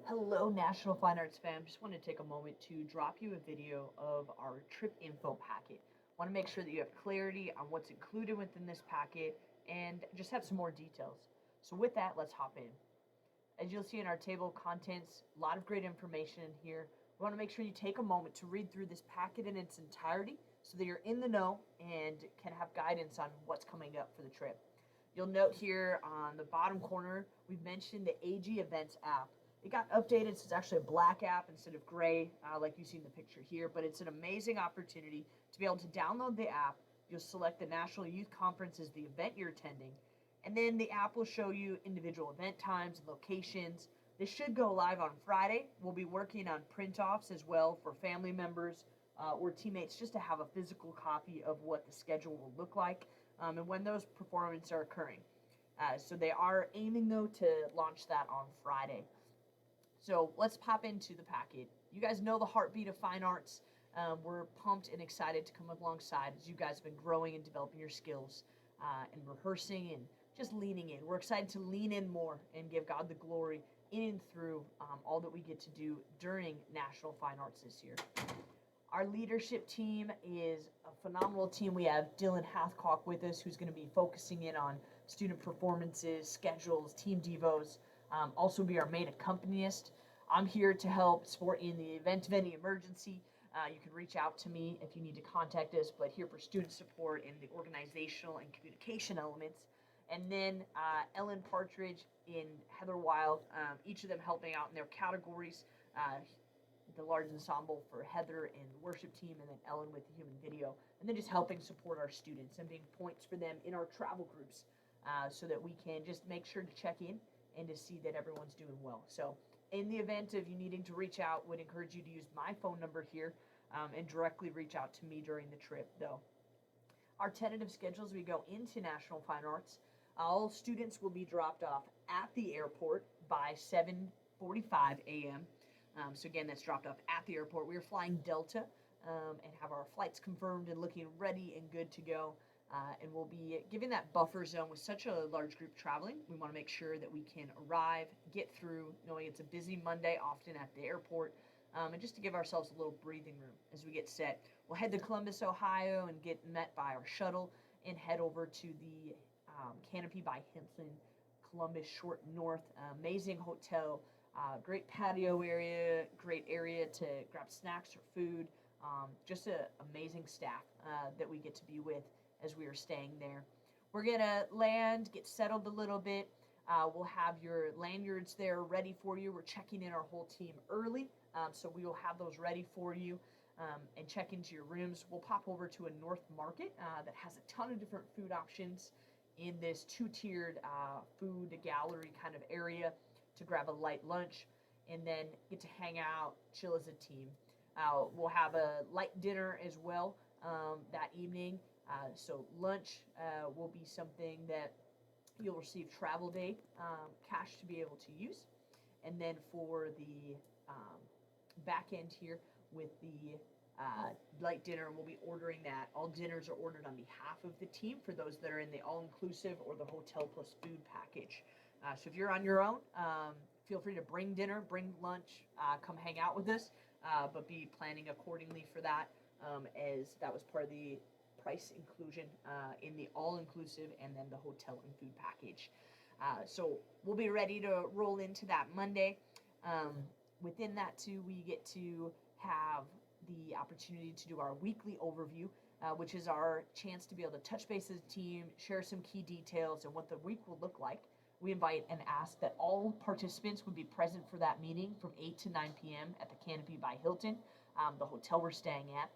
Hello, National Fine Arts fam. Just want to take a moment to drop you a video of our trip info packet. Want to make sure that you have clarity on what's included within this packet and just have some more details. So with that, let's hop in. As you'll see in our table of contents, a lot of great information in here. We want to make sure you take a moment to read through this packet in its entirety so that you're in the know and can have guidance on what's coming up for the trip. You'll note here on the bottom corner, we've mentioned the AG Events app. It got updated, so it's actually a black app instead of gray, like you see in the picture here. But it's an amazing opportunity to be able to download the app. You'll select the National Youth Conference as the event you're attending, and then the app will show you individual event times and locations. This should go live on Friday. We'll be working on print offs as well for family members or teammates just to have a physical copy of what the schedule will look like and when those performances are occurring. So they are aiming, though, to launch that on Friday. So let's pop into the packet. You guys know the heartbeat of fine arts. We're pumped and excited to come alongside as you guys have been growing and developing your skills and rehearsing and just leaning in. We're excited to lean in more and give God the glory in and through all that we get to do during National Fine Arts this year. Our leadership team is a phenomenal team. We have Dylan Hathcock with us, who's going to be focusing in on student performances, schedules, team devos, also be our main accompanist. I'm here to help support in the event of any emergency. You can reach out to me if you need to contact us, but here for student support and the organizational and communication elements. And then Ellen Partridge and Heather Wild, each of them helping out in their categories. The large ensemble for Heather and the worship team, and then Ellen with the human video, and then just helping support our students and being points for them in our travel groups so that we can just make sure to check in and to see that everyone's doing well. So in the event of you needing to reach out, would encourage you to use my phone number here and directly reach out to me during the trip, though. Our tentative schedules, we go into National Fine Arts. All students will be dropped off at the airport by 7:45 a.m. So again, that's dropped off at the airport. We are flying Delta and have our flights confirmed and looking ready and good to go. And we'll be giving that buffer zone with such a large group traveling. We want to make sure that we can arrive, get through, knowing it's a busy Monday, often at the airport, and just to give ourselves a little breathing room as we get set. We'll head to Columbus, Ohio, and get met by our shuttle and head over to the Canopy by Hilton, Columbus Short North. Amazing hotel, great patio area, great area to grab snacks or food. Just an amazing staff that we get to be with as we are staying there. We're going to land, get settled a little bit. We'll have your lanyards there ready for you. We're checking in our whole team early, so we will have those ready for you and check into your rooms. We'll pop over to a North Market that has a ton of different food options in this two-tiered food gallery kind of area to grab a light lunch and then get to hang out, chill as a team. We'll have a light dinner as well that evening. So lunch will be something that you'll receive travel day cash to be able to use. And then for the back end here with the light dinner, we'll be ordering that. All dinners are ordered on behalf of the team for those that are in the all-inclusive or the hotel plus food package. So if you're on your own, feel free to bring dinner, bring lunch, come hang out with us, but be planning accordingly for that as that was part of the price inclusion in the all-inclusive and then the hotel and food package. So we'll be ready to roll into that Monday. Within that too, we get to have the opportunity to do our weekly overview, which is our chance to be able to touch base as a team, share some key details and what the week will look like. We invite and ask that all participants would be present for that meeting from 8 to 9 p.m. at the Canopy by Hilton, the hotel we're staying at.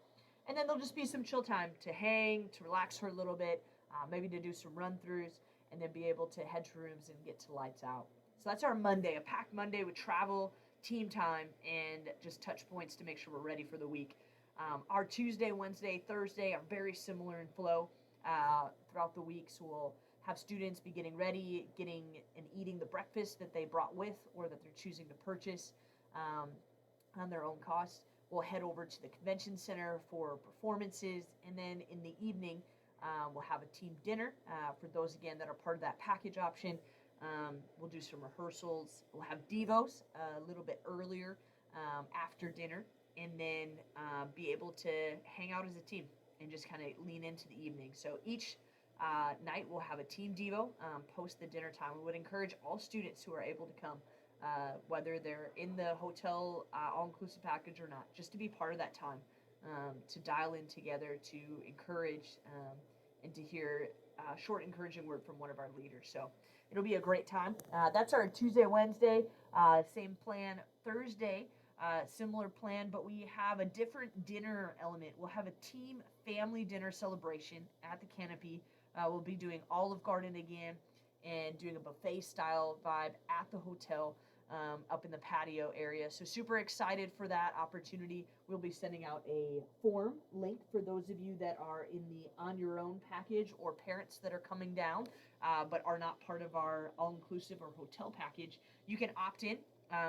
And then there'll just be some chill time to hang, to relax for a little bit, maybe to do some run-throughs, and then be able to head to rooms and get to lights out. So that's our Monday, a packed Monday with travel, team time, and just touch points to make sure we're ready for the week. Our Tuesday, Wednesday, Thursday are very similar in flow throughout the week, so we'll have students be getting ready, getting and eating the breakfast that they brought with or that they're choosing to purchase on their own cost. We'll head over to the convention center for performances, and then in the evening, we'll have a team dinner for those, again, that are part of that package option. We'll do some rehearsals. We'll have devos a little bit earlier after dinner, and then be able to hang out as a team and just kind of lean into the evening. So each night we'll have a team devo post the dinner time. We would encourage all students who are able to come, whether they're in the hotel all-inclusive package or not, just to be part of that time, to dial in together, to encourage, and to hear a short encouraging word from one of our leaders. So it'll be a great time. That's our Tuesday, Wednesday. Same plan. Thursday, similar plan, but we have a different dinner element. We'll have a team family dinner celebration at the Canopy. We'll be doing Olive Garden again and doing a buffet style vibe at the hotel up in the patio area. So super excited for that opportunity. We'll be sending out a form link for those of you that are in the On Your Own package, or parents that are coming down but are not part of our all-inclusive or hotel package. You can opt in.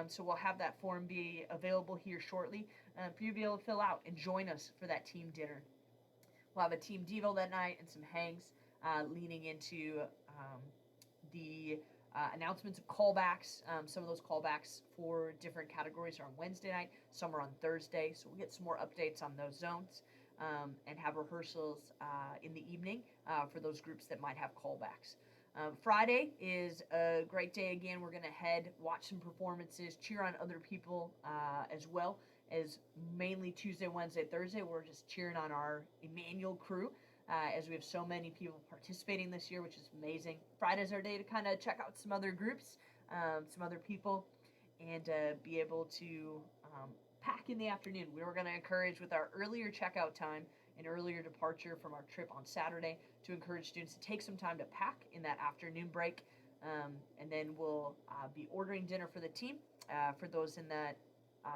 So we'll have that form be available here shortly for you to be able to fill out and join us for that team dinner. We'll have a team devo that night and some hangs leaning into the announcements of callbacks. Some of those callbacks for different categories are on Wednesday night, some are on Thursday, so we'll get some more updates on those zones, and have rehearsals in the evening for those groups that might have callbacks. Friday is a great day again. We're going to watch some performances, cheer on other people as well as mainly Tuesday, Wednesday, Thursday. We're just cheering on our Emmanuel crew as we have so many people participating this year, which is amazing. Friday's our day to kind of check out some other groups, some other people, and be able to pack in the afternoon. We were going to encourage with our earlier checkout time and earlier departure from our trip on Saturday to encourage students to take some time to pack in that afternoon break. And then we'll be ordering dinner for the team for those in that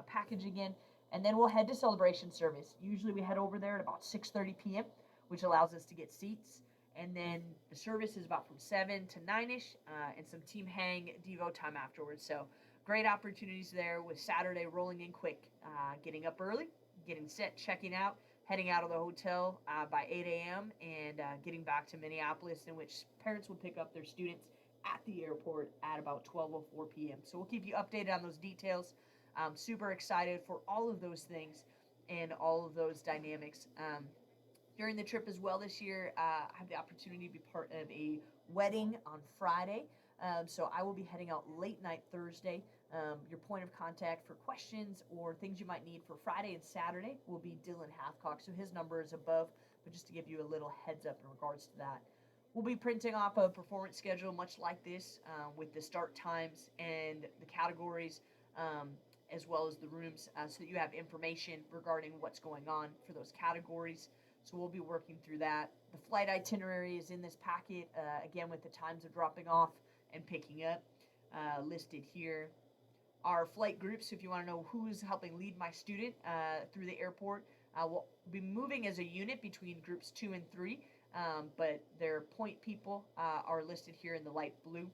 package again. And then we'll head to celebration service. Usually we head over there at about 6:30 p.m., which allows us to get seats. And then the service is about from 7 to 9-ish, and some team hang devo time afterwards. So great opportunities there with Saturday rolling in quick, getting up early, getting set, checking out, heading out of the hotel by 8 a.m. and getting back to Minneapolis, in which parents will pick up their students at the airport at about 12:04 p.m. So we'll keep you updated on those details. I'm super excited for all of those things and all of those dynamics. During the trip as well this year, I have the opportunity to be part of a wedding on Friday. So I will be heading out late night Thursday. Your point of contact for questions or things you might need for Friday and Saturday will be Dylan Hathcock. So his number is above, but just to give you a little heads up in regards to that. We'll be printing off a performance schedule much like this with the start times and the categories, as well as the rooms, so that you have information regarding what's going on for those categories. So we'll be working through that. The flight itinerary is in this packet, again with the times of dropping off and picking up listed here. Our flight groups, if you want to know who's helping lead my student through the airport, we'll be moving as a unit between groups 2 and 3, but their point people are listed here in the light blue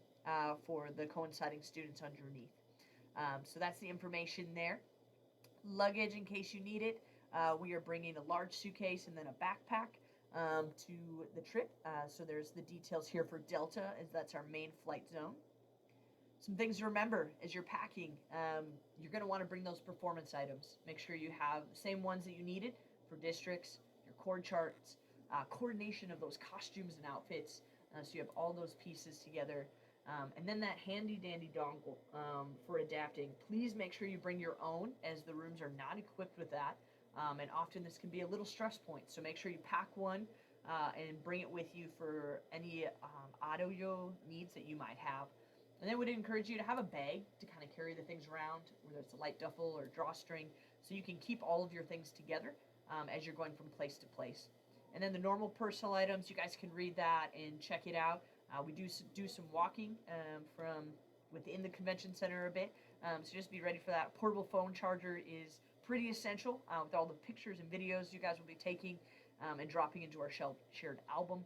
for the coinciding students underneath. So that's the information there. Luggage in case you need it. We are bringing a large suitcase and then a backpack to the trip. So there's the details here for Delta, as that's our main flight zone. Some things to remember as you're packing. You're going to want to bring those performance items. Make sure you have the same ones that you needed for districts, your chord charts, coordination of those costumes and outfits, so you have all those pieces together. And then that handy dandy dongle for adapting. Please make sure you bring your own, as the rooms are not equipped with that. And often this can be a little stress point. So make sure you pack one and bring it with you for any audio needs that you might have. And then we'd encourage you to have a bag to kind of carry the things around, whether it's a light duffel or drawstring, so you can keep all of your things together as you're going from place to place. And then the normal personal items, you guys can read that and check it out. We do some walking from within the convention center a bit, so just be ready for that. Portable phone charger is pretty essential with all the pictures and videos you guys will be taking and dropping into our shared album.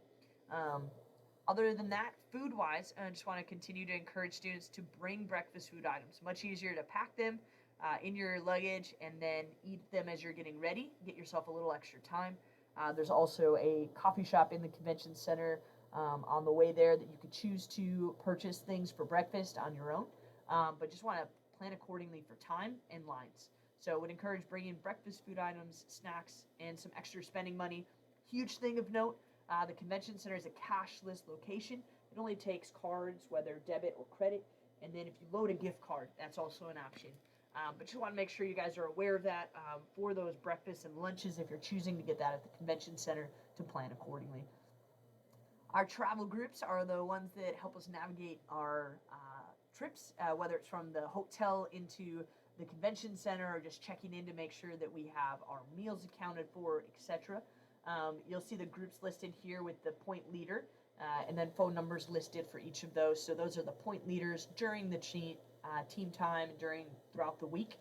Other than that, food-wise, I just want to continue to encourage students to bring breakfast food items. Much easier to pack them in your luggage and then eat them as you're getting ready. Get yourself a little extra time. There's also a coffee shop in the convention center on the way there that you could choose to purchase things for breakfast on your own, but just want to plan accordingly for time and lines. So would encourage bringing breakfast food items, snacks, and some extra spending money. Huge thing of note, the convention center is a cashless location. It only takes cards, whether debit or credit, and then if you load a gift card, that's also an option. But just want to make sure you guys are aware of that for those breakfasts and lunches if you're choosing to get that at the convention center to plan accordingly. Our travel groups are the ones that help us navigate our trips, whether it's from the hotel into the convention center or just checking in to make sure that we have our meals accounted for, etc. You'll see the groups listed here with the point leader and then phone numbers listed for each of those. So those are the point leaders during the team time and throughout the week,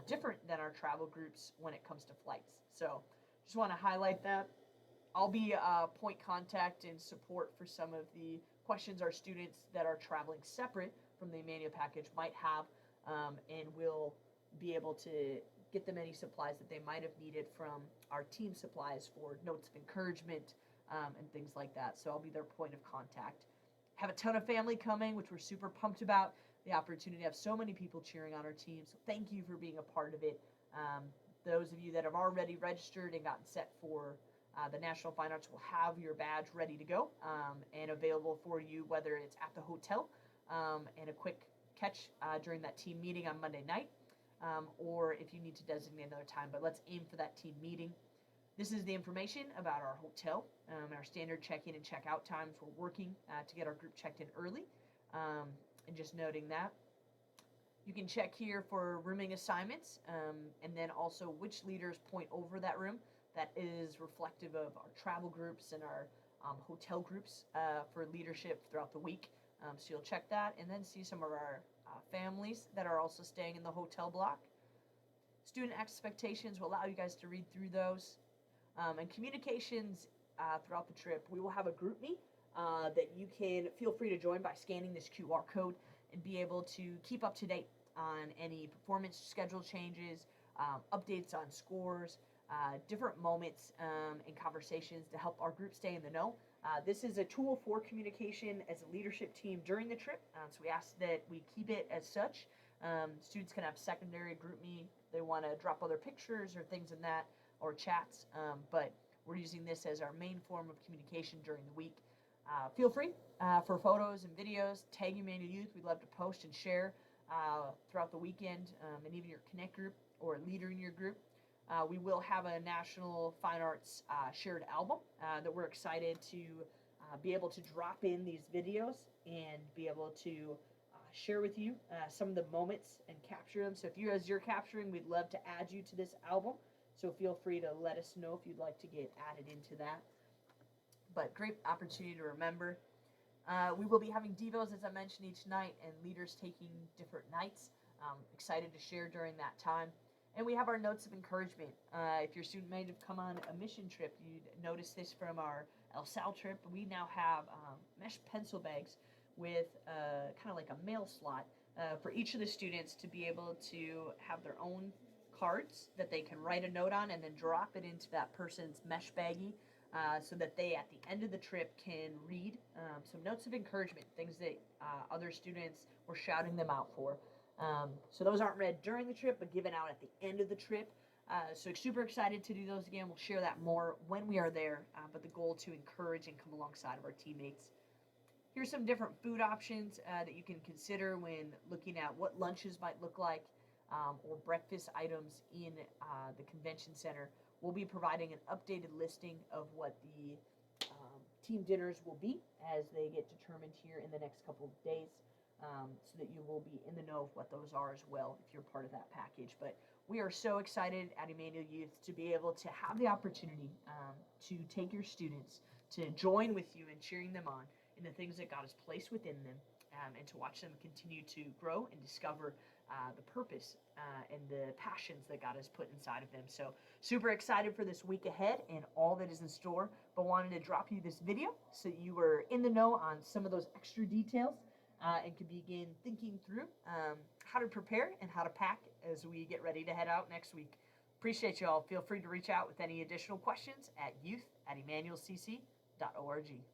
different than our travel groups when it comes to flights. So just want to highlight that. I'll be a point contact and support for some of the questions our students that are traveling separate from the Emmanuel package might have, and we'll be able to get them any supplies that they might have needed from our team supplies for notes of encouragement and things like that. So I'll be their point of contact. Have a ton of family coming, which we're super pumped about. The opportunity to have so many people cheering on our team. So thank you for being a part of it. Those of you that have already registered and gotten set for the National Fine Arts will have your badge ready to go and available for you, whether it's at the hotel and a quick catch during that team meeting on Monday night, or if you need to designate another time. But let's aim for that team meeting. This is the information about our hotel and our standard check-in and check-out times. We're working to get our group checked in early, and just noting that. You can check here for rooming assignments, and then also which leaders point over that room. That is reflective of our travel groups and our hotel groups for leadership throughout the week. So you'll check that and then see some of our families that are also staying in the hotel block. Student expectations will allow you guys to read through those. And communications throughout the trip. We will have a group meet that you can feel free to join by scanning this QR code and be able to keep up to date on any performance schedule changes, updates on scores, different moments and conversations to help our group stay in the know. This is a tool for communication as a leadership team during the trip, so we ask that we keep it as such. Students can have secondary group meet. They want to drop other pictures or things in that, or chats, but we're using this as our main form of communication during the week. Feel free for photos and videos. Tag Emmanuel Youth. We'd love to post and share throughout the weekend, and even your Connect group or leader in your group. We will have a National Fine Arts shared album that we're excited to be able to drop in these videos and be able to share with you some of the moments and capture them. So as you're capturing, we'd love to add you to this album. So feel free to let us know if you'd like to get added into that. But great opportunity to remember. We will be having devos, as I mentioned, each night, and leaders taking different nights. Excited to share during that time. And we have our notes of encouragement. If your student might have come on a mission trip, you'd notice this from our El Sal trip. We now have mesh pencil bags with kind of like a mail slot for each of the students to be able to have their own cards that they can write a note on and then drop it into that person's mesh baggie so that they, at the end of the trip, can read some notes of encouragement, things that other students were shouting them out for. So those aren't read during the trip, but given out at the end of the trip. So super excited to do those again. We'll share that more when we are there, but the goal to encourage and come alongside of our teammates. Here's some different food options that you can consider when looking at what lunches might look like or breakfast items in the convention center. We'll be providing an updated listing of what the team dinners will be as they get determined here in the next couple of days. So that you will be in the know of what those are as well if you're part of that package. But we are so excited at Emmanuel Youth to be able to have the opportunity to take your students, to join with you in cheering them on in the things that God has placed within them, and to watch them continue to grow and discover the purpose and the passions that God has put inside of them. So super excited for this week ahead and all that is in store, but wanted to drop you this video so you were in the know on some of those extra details. And can begin thinking through how to prepare and how to pack as we get ready to head out next week. Appreciate you all. Feel free to reach out with any additional questions at youth@emmanuelcc.org.